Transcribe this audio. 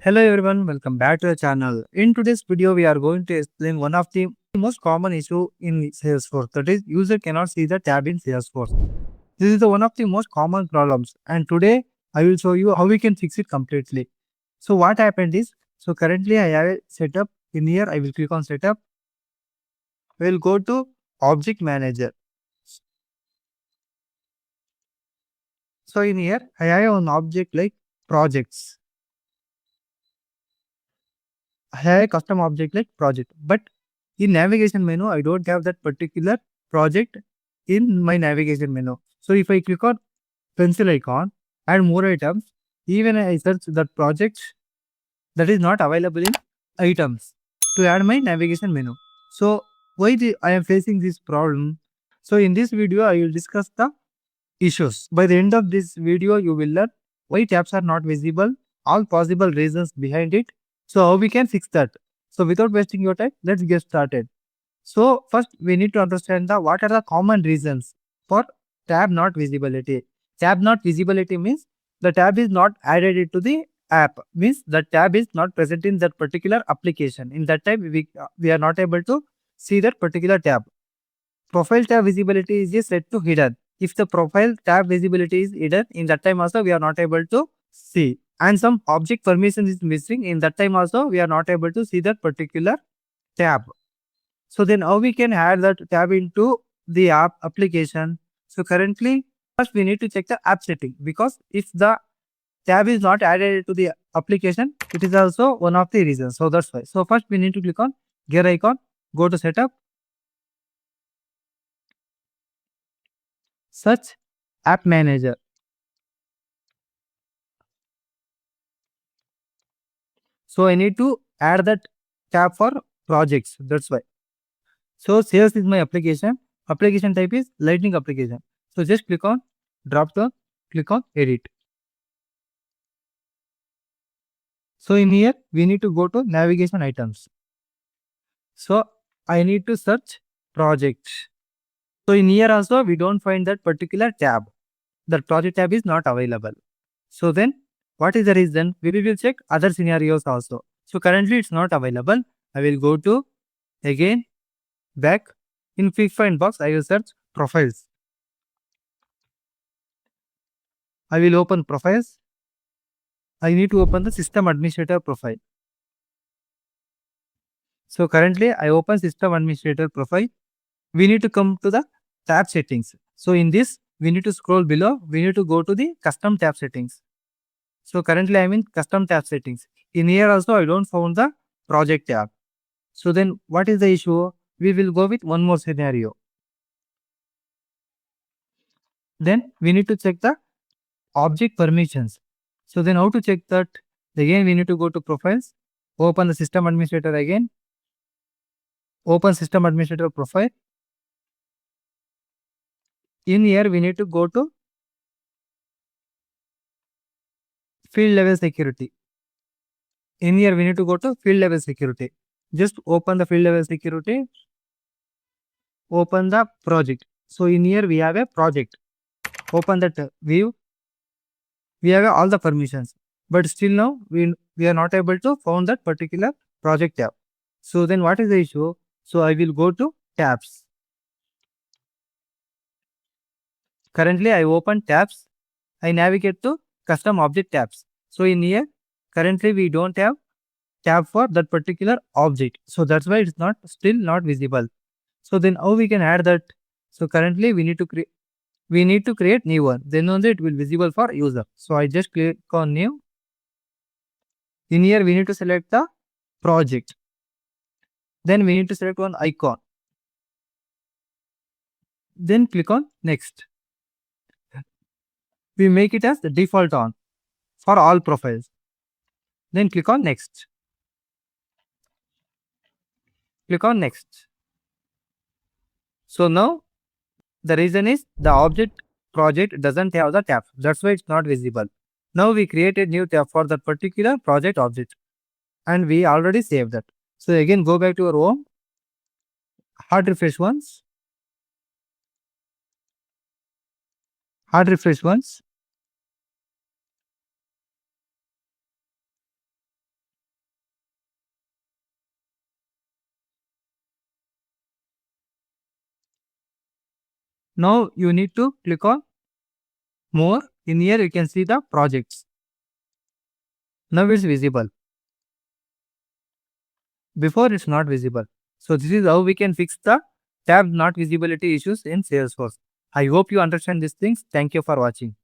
Hello everyone, welcome back to the channel. In today's video, we are going to explain one of the most common issue in Salesforce. That is, user cannot see the tab in Salesforce. This is one of the most common problems, and today I will show you how we can fix it completely. So what happened is, currently I have a setup. In here, I will click on setup. We will go to Object Manager. So in here, I have an object like projects. I have a custom object like project, but in navigation menu, I don't have that particular project in my navigation menu. So if I click on pencil icon, add more items, even I search that project that is not available in items to add my navigation menu. So I am facing this problem? So in this video, I will discuss the issues. By the end of this video, you will learn why tabs are not visible, all possible reasons behind it, so how we can fix that. So without wasting your time, let's get started. So first we need to understand the what are the common reasons for tab not visibility. Tab not visibility means the tab is not added into the app, means the tab is not present in that particular application. In that time we are not able to see that particular tab. Profile tab visibility is just set to hidden. If the profile tab visibility is hidden, in that time also we are not able to see. And some object permission is missing, in that time also we are not able to see that particular tab. So then how we can add that tab into the app application? So currently, first we need to check the app setting, because if the tab is not added to the application, it is also one of the reasons. So that's why. So first we need to click on gear icon, go to setup, search app manager. So I need to add that tab for projects. That's why. So sales is my application. Application type is lightning application. So just click on drop down, click on edit. So in here, we need to go to navigation items. So I need to search projects. So in here also, we don't find that particular tab. That project tab is not available. So then what is the reason? We will check other scenarios also. So currently it's not available. I will go to again back in quick find box. I will search profiles. I will open profiles. I need to open the system administrator profile. So currently I open system administrator profile. We need to come to the tab settings. So in this, we need to scroll below. We need to go to the custom tab settings. So currently I'm in custom tab settings. In here also I don't found the project tab. So then what is the issue? We will go with one more scenario. Then we need to check the object permissions. So then how to check that? Again we need to go to profiles. Open the system administrator again. Open system administrator profile. In here we need to go to field level security. In here we need to go to field level security. Just open the field level security. Open the project. So in here we have a project. Open that view. We have all the permissions. But still now we are not able to found that particular project tab. So then what is the issue? So I will go to tabs. Currently I open tabs. I navigate to custom object tabs. So in here currently we don't have tab for that particular object. So that's why it's not still not visible. So then how we can add that? So currently we need to create new one. Then only it will visible for user. So I just click on new. In here we need to select the project. Then we need to select one icon. Then click on next. We make it as the default on for all profiles. Then click on next. Click on next. So now the reason is the object project doesn't have the tab. That's why it's not visible. Now we create a new tab for that particular project object and we already saved that. So again go back to your home, hard refresh once, hard refresh once. Now you need to click on more. In here you can see the projects. Now it's visible. Before it's not visible. So this is how we can fix the tab not visibility issues in Salesforce. I hope you understand these things. Thank you for watching.